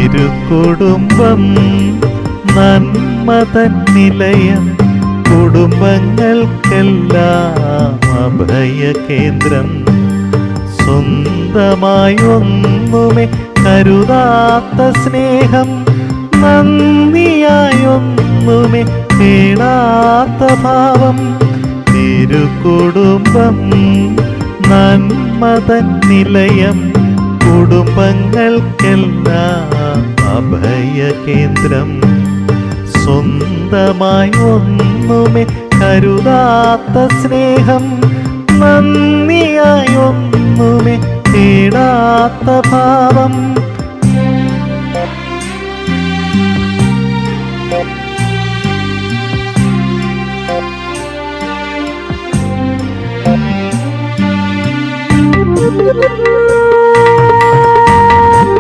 തിരുക്കുടുംബം നന്മതൻ നിലയം, കുടുംബങ്ങൾക്കെല്ലാം അഭയകേന്ദ്രം. സ്വന്തമായൊന്നുമേ കരുതാത്ത സ്നേഹം, നന്ദിയായൊന്നുമേ തേടാത്ത ഭാവം. തിരുക്കുടുംബം നന്മതൻ നിലയം, കുടുംബങ്ങൾക്കെല്ലാം അഭയകേന്ദ്രം. സ്വന്തമായി ഒന്നുമേ കരുതാത്ത സ്നേഹം, നന്ദിയായൊന്നുമേ തേടാത്ത ഭാവം.